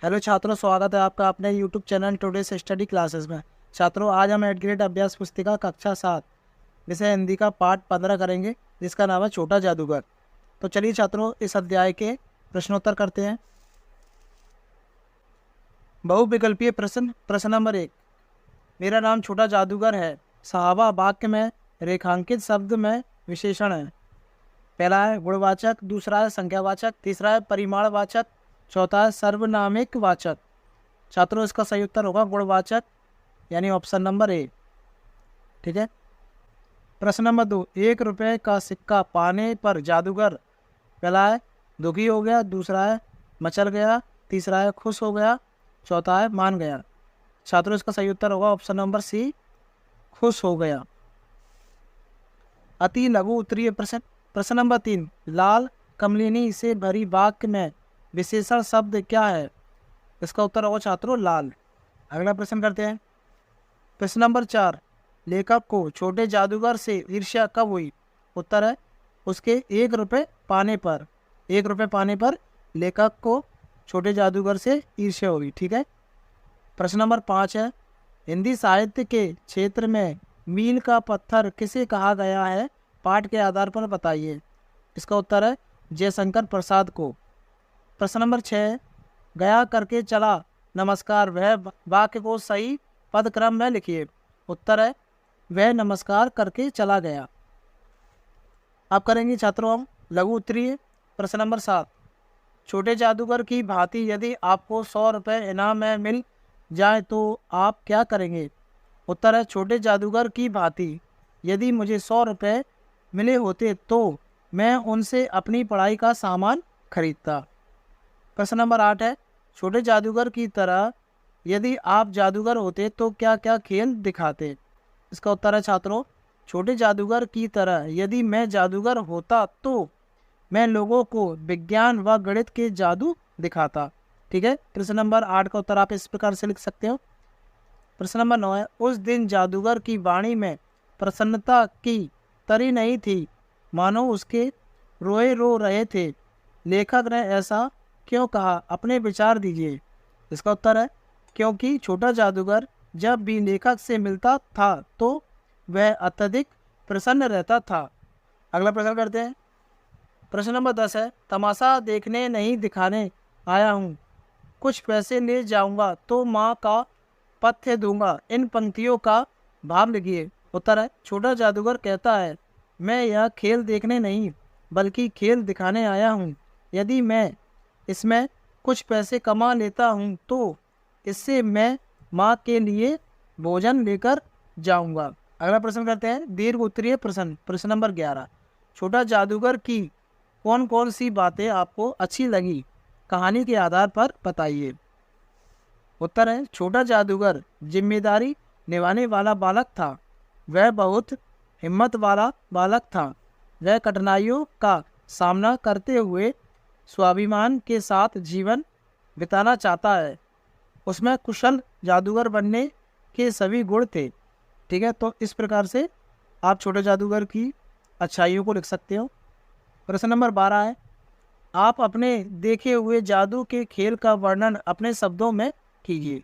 Hello छात्रों, स्वागत है आपका अपने YouTube channel today's study classes में। छात्रों, आज हम 8 ग्रेड अभ्यास पुस्तिका कक्षा 7 विषय हिंदी का पाठ 15 करेंगे, जिसका नाम है छोटा जादूगर। तो चलिए छात्रों, इस अध्याय के प्रश्नोत्तर करते हैं। बहुविकल्पीय प्रश्न। प्रश्न नंबर 1, मेरा नाम छोटा जादूगर है। सहावा वाक्य में रेखांकित शब्द में विशेषण है। पहला है गुणवाचक, दूसरा है संख्यावाचक, तीसरा है परिमाणवाचक, चौथा है सर्वनामिक वाचक। छात्रों, इसका सही उत्तर होगा गुणवाचक, यानी ऑप्शन नंबर ए। ठीक है। प्रश्न नंबर 2, 1 रुपये का सिक्का पाने पर जादूगर पहला है दुखी हो गया, दूसरा है मचल गया, तीसरा है खुश हो गया, चौथा है मान गया। छात्रों, इसका सही उत्तर होगा ऑप्शन नंबर सी, खुश हो गया। अति लघु उत्तरीय प्रश्न। प्रश्न नंबर 3, लाल कमलिनी से भरी वाक्य में विशेषण शब्द क्या है? इसका उत्तर होगा छात्रों लाल। अगला प्रश्न करते हैं। प्रश्न नंबर 4, लेखक को छोटे जादूगर से ईर्ष्या कब हुई? उत्तर है उसके 1 रुपये पाने पर। 1 रुपये पाने पर लेखक को छोटे जादूगर से ईर्ष्या हुई। ठीक है। प्रश्न नंबर 5 है, हिंदी साहित्य के क्षेत्र में मील का पत्थर किसे कहा गया है? पाठ के आधार पर बताइए। इसका उत्तर है जयशंकर प्रसाद को। प्रश्न नंबर 6, गया करके चला नमस्कार वह वाक्य को सही पद क्रम में लिखिए। उत्तर है वह नमस्कार करके चला गया। अब करेंगे छात्रों हम लघु उत्तरीय। प्रश्न नंबर 7, छोटे जादूगर की भांति यदि आपको 100 रुपये इनाम में मिल जाए तो आप क्या करेंगे? उत्तर है छोटे जादूगर की भांति यदि मुझे 100 रुपये मिले होते तो मैं उनसे अपनी पढ़ाई का सामान खरीदता। प्रश्न नंबर 8 है, छोटे जादूगर की तरह यदि आप जादूगर होते तो क्या क्या खेल दिखाते? इसका उत्तर है छात्रों छोटे जादूगर की तरह यदि मैं जादूगर होता तो मैं लोगों को विज्ञान व गणित के जादू दिखाता। ठीक है। प्रश्न नंबर 8 का उत्तर आप इस प्रकार से लिख सकते हो। प्रश्न नंबर 9 है, उस दिन जादूगर की वाणी में प्रसन्नता की तरी नहीं थी, मानो उसके रोए रो रहे थे। लेखक ने ऐसा क्यों कहा? अपने विचार दीजिए। इसका उत्तर है क्योंकि छोटा जादूगर जब भी लेखक से मिलता था तो वह अत्यधिक प्रसन्न रहता था। अगला प्रश्न करते हैं। प्रश्न नंबर 10 है, तमाशा देखने नहीं दिखाने आया हूँ, कुछ पैसे ले जाऊंगा तो माँ का पथ्य दूंगा। इन पंक्तियों का भाव लिखिए। उत्तर है छोटा जादूगर कहता है मैं यह खेल देखने नहीं बल्कि खेल दिखाने आया हूँ। यदि मैं इसमें कुछ पैसे कमा लेता हूँ तो इससे मैं माँ के लिए भोजन लेकर जाऊंगा। अगला प्रश्न करते हैं दीर्घ उत्तरीय प्रश्न। प्रश्न नंबर 11, छोटा जादूगर की कौन कौन सी बातें आपको अच्छी लगी? कहानी के आधार पर बताइए। उत्तर है छोटा जादूगर जिम्मेदारी निभाने वाला बालक था। वह बहुत हिम्मत वाला बालक था। वह कठिनाइयों का सामना करते हुए स्वाभिमान के साथ जीवन बिताना चाहता है। उसमें कुशल जादूगर बनने के सभी गुण थे। ठीक है। तो इस प्रकार से आप छोटे जादूगर की अच्छाइयों को लिख सकते हो। प्रश्न नंबर 12 है, आप अपने देखे हुए जादू के खेल का वर्णन अपने शब्दों में कीजिए।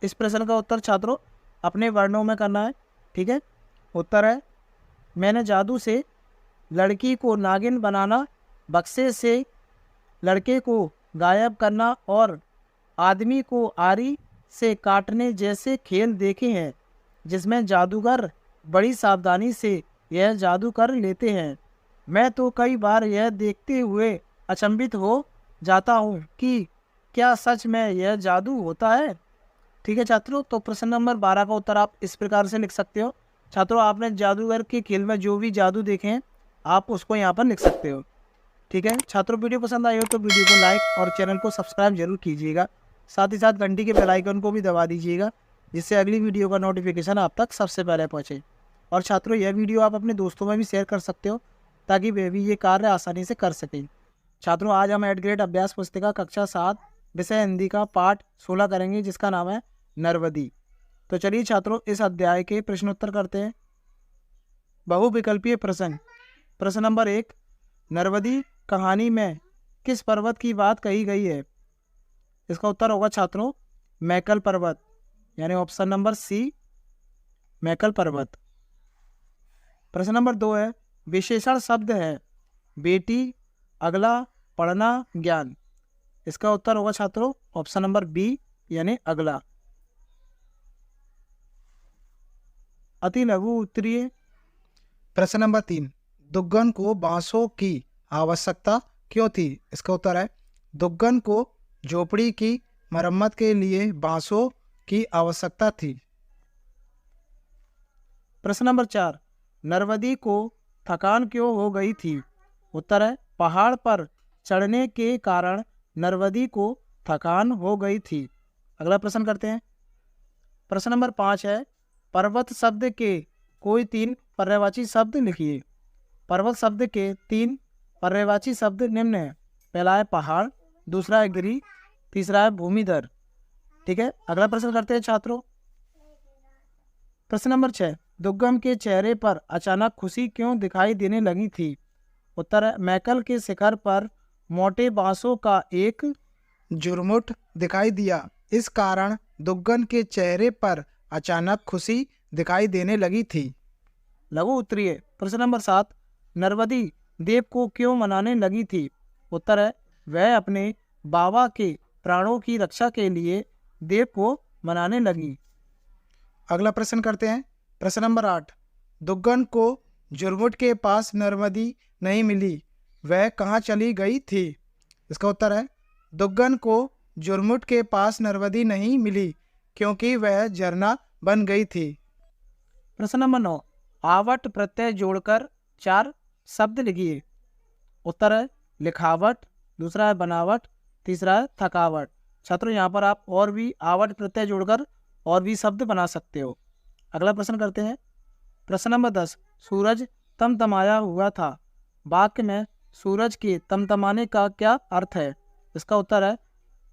इस प्रश्न का उत्तर छात्रों अपने वर्णों में करना है। ठीक है। उत्तर है मैंने जादू से लड़की को नागिन बनाना, बक्से से लड़के को गायब करना और आदमी को आरी से काटने जैसे खेल देखे हैं, जिसमें जादूगर बड़ी सावधानी से यह जादू कर लेते हैं। मैं तो कई बार यह देखते हुए अचंभित हो जाता हूँ कि क्या सच में यह जादू होता है। ठीक है छात्रों। तो प्रश्न नंबर 12 का उत्तर आप इस प्रकार से लिख सकते हो। छात्रों, आपने जादूगर के खेल में जो भी जादू देखे हैं आप उसको यहाँ पर लिख सकते हो। ठीक है छात्रों, वीडियो पसंद आई हो तो वीडियो को लाइक और चैनल को सब्सक्राइब जरूर कीजिएगा। साथ ही साथ घंटी के बेल आइकन को भी दबा दीजिएगा, जिससे अगली वीडियो का नोटिफिकेशन आप तक सबसे पहले पहुँचे। और छात्रों, यह वीडियो आप अपने दोस्तों में भी शेयर कर सकते हो ताकि वे भी ये कार्य आसानी से कर सकें। छात्रों, आज हम 8 ग्रेड अभ्यास पुस्तिका कक्षा 7 विषय हिंदी का पाठ 16 करेंगे, जिसका नाम है नरवदी। तो चलिए छात्रों, इस अध्याय के प्रश्नोत्तर करते हैं। बहुविकल्पीय प्रश्न। प्रश्न नंबर 1, नरवदी कहानी में किस पर्वत की बात कही गई है? इसका उत्तर होगा छात्रों मैकल पर्वत, यानी ऑप्शन नंबर सी मैकल पर्वत। प्रश्न नंबर 2 है विशेषण शब्द है बेटी, अगला, पढ़ना, ज्ञान। इसका उत्तर होगा छात्रों ऑप्शन नंबर बी यानी अगला। अति लघु उत्तरीय। प्रश्न नंबर 3, दुग्गन को बांसों की आवश्यकता क्यों थी? इसका उत्तर है दुग्गन को झोपड़ी की मरम्मत के लिए बांसों की आवश्यकता थी। प्रश्न नंबर 4, नरवदी को थकान क्यों हो गई थी? उत्तर है पहाड़ पर चढ़ने के कारण नरवदी को थकान हो गई थी। अगला प्रश्न करते हैं। प्रश्न नंबर 5 है पर्वत शब्द के कोई 3 पर्यायवाची शब्द लिखिए। पर्वत शब्द के 3 पर्यायवाची शब्द निम्न है। पहला है पहाड़, दूसरा है गिरी, तीसरा है भूमिधर। ठीक है, अगला प्रश्न करते हैं छात्रों। प्रश्न नंबर 6, दुग्गम के चेहरे पर अचानक खुशी क्यों दिखाई देने लगी थी? उत्तर है मैकल के शिखर पर मोटे बांसों का एक झुरमुट दिखाई दिया, इस कारण दुग्गन के चेहरे पर अचानक खुशी दिखाई देने लगी थी। लघु उत्तरीय। प्रश्न नंबर 7, नरवदी देव को क्यों मनाने लगी थी? उत्तर है वह अपने बाबा के प्राणों की रक्षा के लिए देव को मनाने लगी। अगला प्रश्न करते हैं। प्रश्न नंबर 8, दुग्गन को झुरमुट के पास नर्मदी नहीं मिली, वह कहाँ चली गई थी? इसका उत्तर है दुग्गन को झुरमुट के पास नर्मदी नहीं मिली क्योंकि वह झरना बन गई थी। प्रश्न नंबर 9, आवट प्रत्यय जोड़कर 4 शब्द लिखिए। उत्तर है लिखावट, दूसरा है बनावट, तीसरा है थकावट। छात्रों यहाँ पर आप और भी आवट प्रत्यय जोड़कर और भी शब्द बना सकते हो। अगला प्रश्न करते हैं। प्रश्न नंबर 10, सूरज तमतमाया हुआ था, वाक्य में सूरज के तमतमाने का क्या अर्थ है? इसका उत्तर है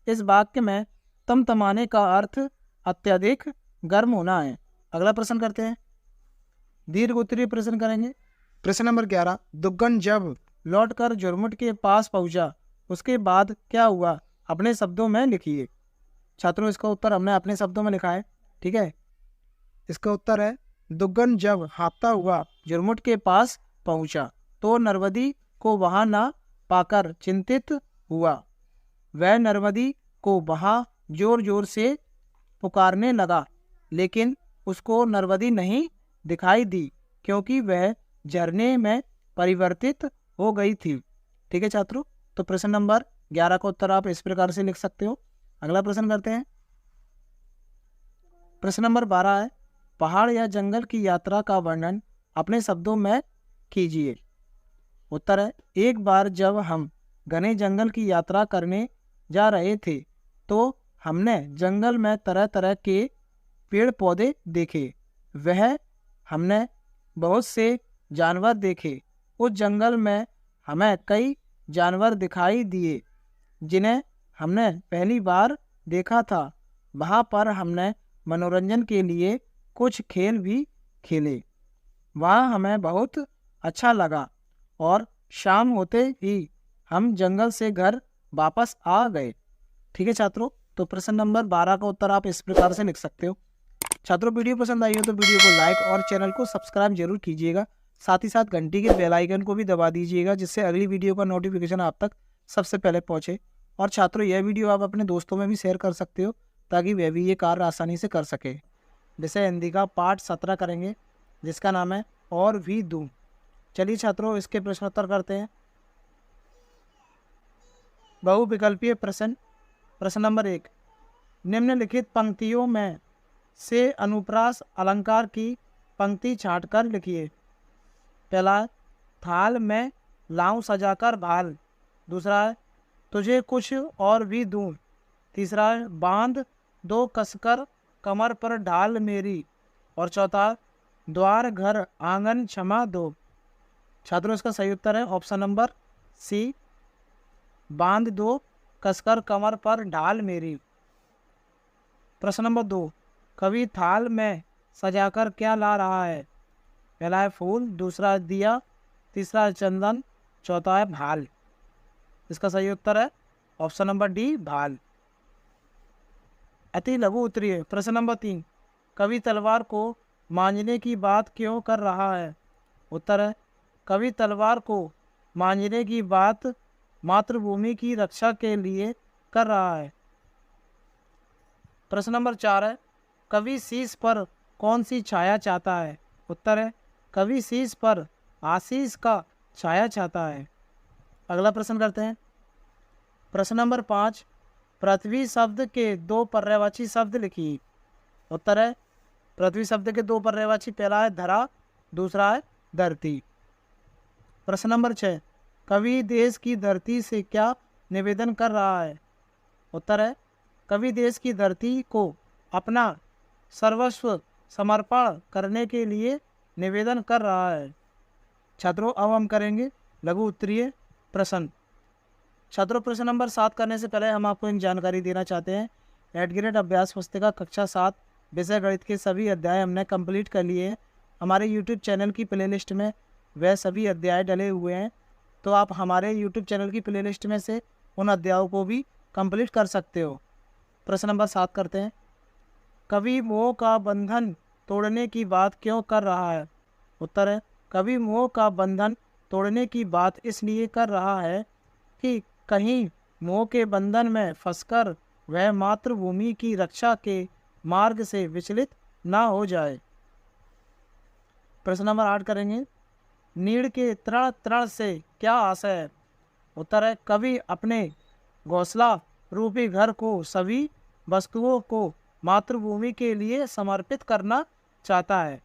इस वाक्य में तमतमाने का अर्थ अत्यधिक गर्म होना है। अगला प्रश्न करते हैं। दीर्घ उत्तरीय प्रश्न करेंगे। प्रश्न नंबर 11, दुग्गन जब लौटकर झुरमुट के पास पहुंचा उसके बाद क्या हुआ? अपने शब्दों में लिखिए। छात्रों इसका उत्तर हमने अपने शब्दों में लिखा है। ठीक है, इसका उत्तर है दुग्गन जब हाँफता हुआ झुरमुट के पास पहुंचा तो नरवदी को वहां न पाकर चिंतित हुआ। वह नरवदी को वहां जोर जोर से पुकारने लगा, लेकिन उसको नरवदी नहीं दिखाई दी क्योंकि वह झरने में परिवर्तित हो गई थी। ठीक है छात्रों, तो प्रश्न नंबर 11 का उत्तर आप इस प्रकार से लिख सकते हो। अगला प्रश्न करते हैं। प्रश्न नंबर 12 है पहाड़ या जंगल की यात्रा का वर्णन अपने शब्दों में कीजिए। उत्तर है एक बार जब हम घने जंगल की यात्रा करने जा रहे थे तो हमने जंगल में तरह तरह के पेड़ पौधे देखे। हमने बहुत से जानवर देखे। उस जंगल में हमें कई जानवर दिखाई दिए जिन्हें हमने पहली बार देखा था। वहाँ पर हमने मनोरंजन के लिए कुछ खेल भी खेले। वहाँ हमें बहुत अच्छा लगा और शाम होते ही हम जंगल से घर वापस आ गए। ठीक है छात्रों, तो प्रश्न नंबर 12 का उत्तर आप इस प्रकार से लिख सकते हो। छात्रों वीडियो पसंद आई हो तो वीडियो को लाइक और चैनल को सब्सक्राइब जरूर कीजिएगा। साथ ही साथ घंटी के बेल आइकन को भी दबा दीजिएगा जिससे अगली वीडियो का नोटिफिकेशन आप तक सबसे पहले पहुंचे। और छात्रों यह वीडियो आप अपने दोस्तों में भी शेयर कर सकते हो ताकि वह भी ये कार्य आसानी से कर सके। जैसे हिंदी का पार्ट 17 करेंगे जिसका नाम है और भी दूँ। चलिए छात्रों इसके प्रश्नोत्तर करते हैं। बहुविकल्पीय प्रश्न। प्रश्न नंबर 1, निम्नलिखित पंक्तियों में से अनुप्रास अलंकार की पंक्ति छांटकर लिखिए। पहला, थाल में लाऊं सजाकर भाल। दूसरा है तुझे कुछ और भी दूं। तीसरा है बांध दो कसकर कमर पर ढाल मेरी। और चौथा, द्वार घर आंगन क्षमा दो। छात्रों इसका सही उत्तर है ऑप्शन नंबर सी, बांध दो कसकर कमर पर ढाल मेरी। प्रश्न नंबर 2, कवि थाल में सजाकर क्या ला रहा है? पहला है फूल, दूसरा है दिया, तीसरा है चंदन, चौथा है भाल। इसका सही उत्तर है ऑप्शन नंबर डी, भाल। अति लघु उत्तरीय। प्रश्न नंबर 3, कवि तलवार को मांझने की बात क्यों कर रहा है? उत्तर है, कवि तलवार को मांझने की बात मातृभूमि की रक्षा के लिए कर रहा है। प्रश्न नंबर 4 है, कवि शीश पर कौन सी छाया चाहता है? उत्तर है, कवि शीश पर आशीष का छाया चाहता है। अगला प्रश्न करते हैं। प्रश्न नंबर 5, पृथ्वी शब्द के 2 पर्यायवाची शब्द लिखिए। उत्तर है, पृथ्वी शब्द के 2 पर्यायवाची, पहला है धरा, दूसरा है धरती। प्रश्न नंबर 6, कवि देश की धरती से क्या निवेदन कर रहा है? उत्तर है, कवि देश की धरती को अपना सर्वस्व समर्पण करने के लिए निवेदन कर रहा है। छात्रों, अब हम करेंगे लघु उत्तरीय प्रश्न। छात्रों, प्रश्न नंबर 7 करने से पहले हम आपको एक जानकारी देना चाहते हैं। एट ग्रेड अभ्यास पुस्तिका कक्षा 7 विषय गणित के सभी अध्याय हमने कंप्लीट कर लिए हैं। हमारे यूट्यूब चैनल की प्लेलिस्ट में वह सभी अध्याय डले हुए हैं, तो आप हमारे यूट्यूब चैनल की प्लेलिस्ट में से उन अध्यायों को भी कंप्लीट कर सकते हो। प्रश्न नंबर 7 करते हैं। कवि मोह का बंधन तोड़ने की बात क्यों कर रहा है? उत्तर है, कवि मोह का बंधन तोड़ने की बात इसलिए कर रहा है कि कहीं मोह के बंधन में फंसकर वह मातृभूमि की रक्षा के मार्ग से विचलित ना हो जाए। प्रश्न नंबर 8 करेंगे। नीड़ के तृण तृण से क्या आशय है? उत्तर है, कवि अपने घोंसला रूपी घर को सभी वस्तुओं को मातृभूमि के लिए समर्पित करना चाहता है।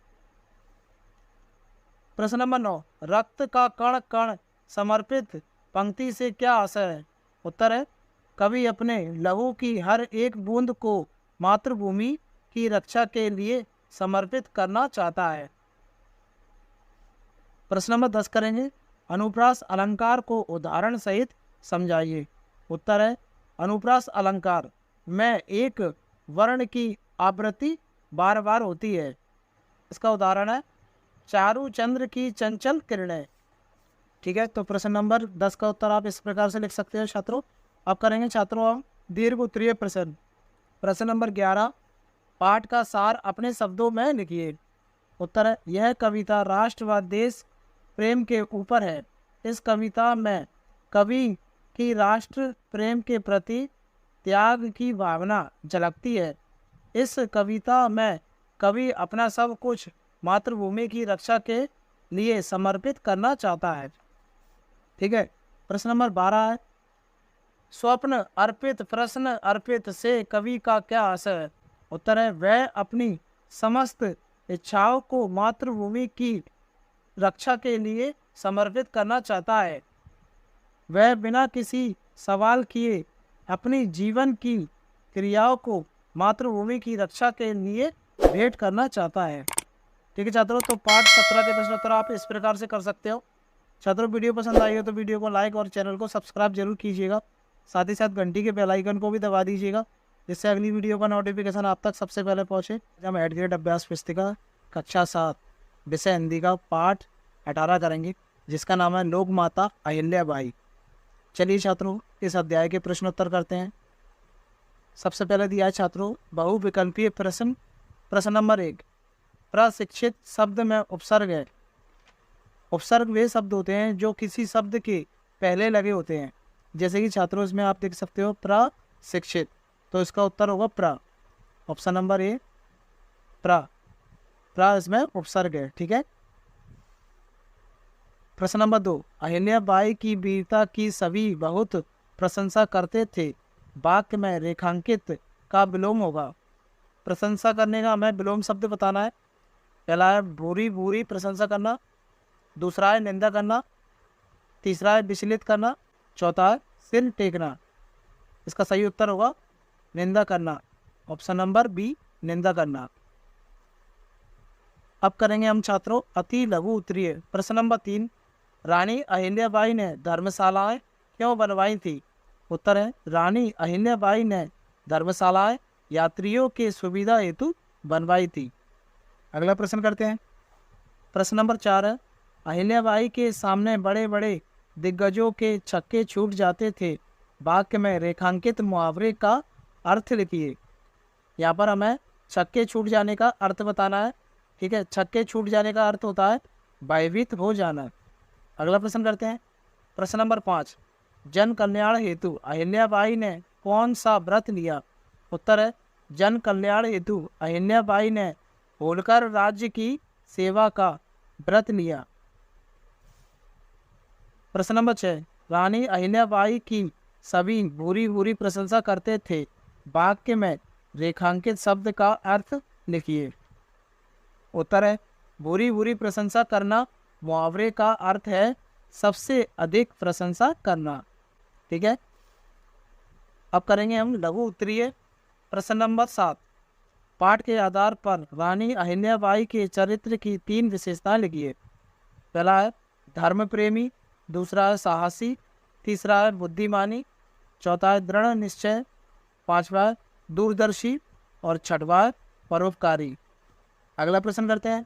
प्रश्न नंबर 9, रक्त का कण कण समर्पित पंक्ति से क्या आशय है? उत्तर है, कवि अपने लहू की हर एक बूंद को मातृभूमि की रक्षा के लिए समर्पित करना चाहता है। प्रश्न नंबर 10 करेंगे। अनुप्रास अलंकार को उदाहरण सहित समझाइए। उत्तर है, अनुप्रास अलंकार में एक वर्ण की आवृत्ति बार बार होती है। इसका उदाहरण है चारू चंद्र की चंचल किरणें। ठीक है, तो प्रश्न नंबर 10 का उत्तर आप इस प्रकार से लिख सकते हो छात्रों। अब करेंगे छात्रों हम दीर्घ उत्तरीय प्रश्न। प्रश्न नंबर 11, पाठ का सार अपने शब्दों में लिखिए। उत्तर है, यह कविता राष्ट्र व देश प्रेम के ऊपर है। इस कविता में कवि की राष्ट्र प्रेम के प्रति त्याग की भावना झलकती है। इस कविता में कवि अपना सब कुछ मातृभूमि की रक्षा के लिए समर्पित करना चाहता है। ठीक है, प्रश्न नंबर 12 है। स्वप्न अर्पित प्रश्न अर्पित से कवि का क्या आशय है? उत्तर है, वह अपनी समस्त इच्छाओं को मातृभूमि की रक्षा के लिए समर्पित करना चाहता है। वह बिना किसी सवाल किए अपनी जीवन की क्रियाओं को मातृभूमि की रक्षा के लिए भेंट करना चाहता है। ठीक है छात्रों, तो पाठ 17 के प्रश्न उत्तर आप इस प्रकार से कर सकते हो। छात्रों, वीडियो पसंद आई हो तो वीडियो को लाइक और चैनल को सब्सक्राइब जरूर कीजिएगा। साथ ही साथ घंटी के बेल आइकन को भी दबा दीजिएगा, जिससे अगली वीडियो का नोटिफिकेशन आप तक सबसे पहले पहुंचे। हम एट ग्रेड अभ्यास पुस्तिका कक्षा 7 विषय हिंदी का पाठ 18 करेंगे, जिसका नाम है लोक माता अहिल्याबाई। चलिए छात्रों, इस अध्याय के प्रश्न उत्तर करते हैं। सबसे पहले दिया है छात्रों बहुविकल्पीय प्रश्न। प्रश्न नंबर 1, प्रशिक्षित शब्द में उपसर्ग है। उपसर्ग वे शब्द होते हैं जो किसी शब्द के पहले लगे होते हैं। जैसे कि छात्रों इसमें आप देख सकते हो प्रशिक्षित, तो इसका उत्तर होगा प्र। ऑप्शन नंबर ए प्र इसमें उपसर्ग है। ठीक है। प्रश्न नंबर 2, अहिल्याबाई की वीरता की सभी बहुत प्रशंसा करते थे। वाक्य में रेखांकित का विलोम होगा। प्रशंसा करने का हमें विलोम शब्द बताना है। पहला है बुरी बुरी प्रशंसा करना, दूसरा है निंदा करना, तीसरा है विचलित करना, चौथा है सिर टेकना। इसका सही उत्तर होगा निंदा करना। ऑप्शन नंबर बी निंदा करना। अब करेंगे हम छात्रों अति लघु उत्तरीय। प्रश्न नंबर 3, रानी अहिल्याबाई ने धर्मशालाएं क्यों बनवाई थी? उत्तर है, रानी अहिल्याबाई ने धर्मशालाएं यात्रियों के सुविधा हेतु बनवाई थी। अगला प्रश्न करते हैं। प्रश्न नंबर 4 है, अहिल्याबाई के सामने बड़े बड़े दिग्गजों के छक्के छूट जाते थे। वाक्य में रेखांकित मुहावरे का अर्थ लिखिए। यहाँ पर हमें छक्के छूट जाने का अर्थ बताना है। ठीक है, छक्के छूट जाने का अर्थ होता है भयभीत हो जाना। अगला प्रश्न करते हैं। प्रश्न नंबर 5, जन कल्याण हेतु अहिल्याबाई ने कौन सा व्रत लिया? उत्तर है जन कल्याण हेतु अहिल्याबाई ने होलकर राज्य की सेवा का व्रत लिया। प्रश्न नंबर 6, रानी अहिल्याबाई की सभी बुरी बुरी प्रशंसा करते थे। वाक्य में रेखांकित शब्द का अर्थ लिखिए। उत्तर है बुरी बुरी प्रशंसा करना मुहावरे का अर्थ है सबसे अधिक प्रशंसा करना। ठीक है, अब करेंगे हम लघु उत्तरीय। प्रश्न नंबर 7, पाठ के आधार पर रानी अहिल्याबाई के चरित्र की 3 विशेषताएं लिखिए। पहला है धर्म प्रेमी, दूसरा है साहसी, तीसरा है बुद्धिमानी, चौथा है दृढ़ निश्चय, पांचवा है दूरदर्शी और छठवा है परोपकारी। अगला प्रश्न करते हैं।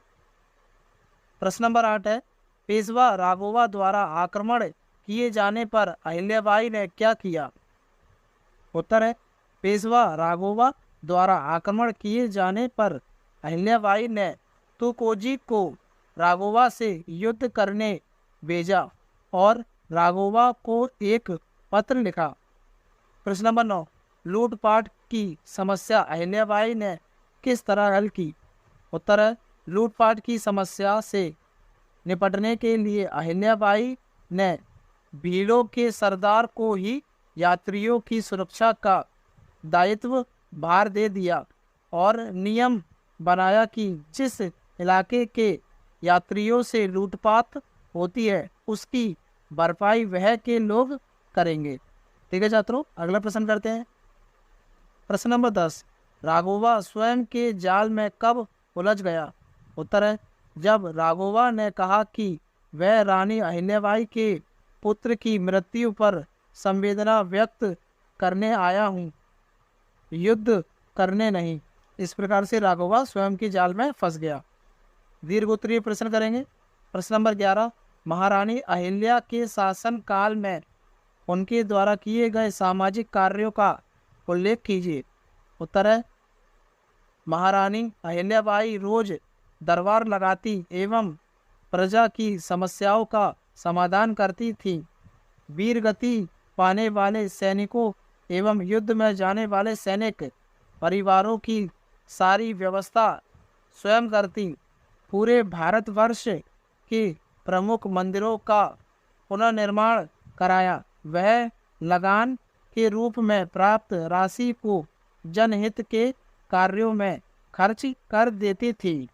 प्रश्न नंबर 8 है पेशवा राघोबा द्वारा आक्रमण किए जाने पर अहिल्याबाई ने क्या किया? उत्तर है पेशवा राघोबा द्वारा आक्रमण किए जाने पर अहिल्याबाई ने तुकोजी को राघोबा से युद्ध करने भेजा और राघोबा को एक पत्र लिखा। प्रश्न नंबर 9, लूटपाट की समस्या अहिल्याबाई ने किस तरह हल की? उत्तर है लूटपाट की समस्या से निपटने के लिए अहिल्याबाई ने भीड़ों के सरदार को ही यात्रियों की सुरक्षा का दायित्व भार दे दिया और नियम बनाया कि जिस इलाके के यात्रियों से लूटपाट होती है उसकी भरपाई वह के लोग करेंगे। ठीक है छात्रों, अगला प्रश्न करते हैं। प्रश्न नंबर 10, राघोबा स्वयं के जाल में कब उलझ गया? उत्तर है जब राघोबा ने कहा कि वह रानी अहिल्याबाई के पुत्र की मृत्यु पर संवेदना व्यक्त करने आया हूँ, युद्ध करने नहीं। इस प्रकार से राघोबा स्वयं के जाल में फंस गया। दीर्घोत्तरीय प्रश्न करेंगे। प्रश्न नंबर 11, महारानी अहिल्या के शासन काल में उनके द्वारा किए गए सामाजिक कार्यों का उल्लेख कीजिए। उत्तर है महारानी अहिल्याबाई रोज दरबार लगाती एवं प्रजा की समस्याओं का समाधान करती थी। वीरगति पाने वाले सैनिकों एवं युद्ध में जाने वाले सैनिक परिवारों की सारी व्यवस्था स्वयं करती। पूरे भारतवर्ष के प्रमुख मंदिरों का पुनर्निर्माण कराया। वह लगान के रूप में प्राप्त राशि को जनहित के कार्यों में खर्च कर देती थी।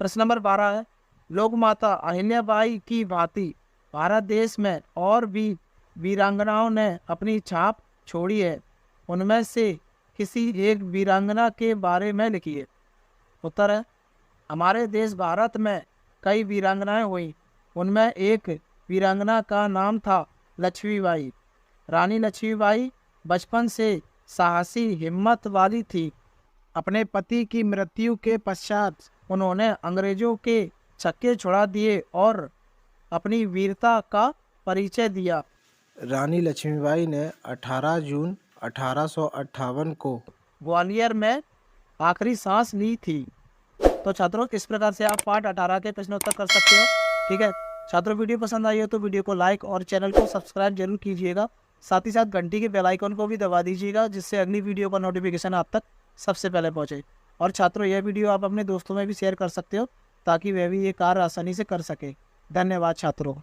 प्रश्न नंबर 12 है लोक माता अहिल्याबाई की भांति भारत देश में और भी वीरांगनाओं ने अपनी छाप छोड़ी है। उनमें से किसी एक वीरांगना के बारे में लिखिए। उत्तर है हमारे देश भारत में कई वीरांगनाएं हुई। उनमें एक वीरांगना का नाम था लक्ष्मीबाई। रानी लक्ष्मीबाई बचपन से साहसी हिम्मत वाली थी। अपने पति की मृत्यु के पश्चात उन्होंने अंग्रेजों के छक्के छुड़ा दिए और अपनी वीरता का परिचय दिया। रानी लक्ष्मीबाई ने 18 जून 1858 को ग्वालियर में आखिरी सांस ली थी। तो छात्रों इस प्रकार से आप पार्ट 18 के प्रश्नोत्तर कर सकते हो। ठीक है छात्रों, वीडियो पसंद आई हो तो वीडियो को लाइक और चैनल को सब्सक्राइब जरूर कीजिएगा। साथ ही साथ घंटी के बेल आइकन को भी दबा दीजिएगा जिससे अगली वीडियो का नोटिफिकेशन आप तक सबसे पहले पहुंचे। और छात्रों यह वीडियो आप अपने दोस्तों में भी शेयर कर सकते हो ताकि वह भी ये कार्य आसानी से कर सके। धन्यवाद छात्रों।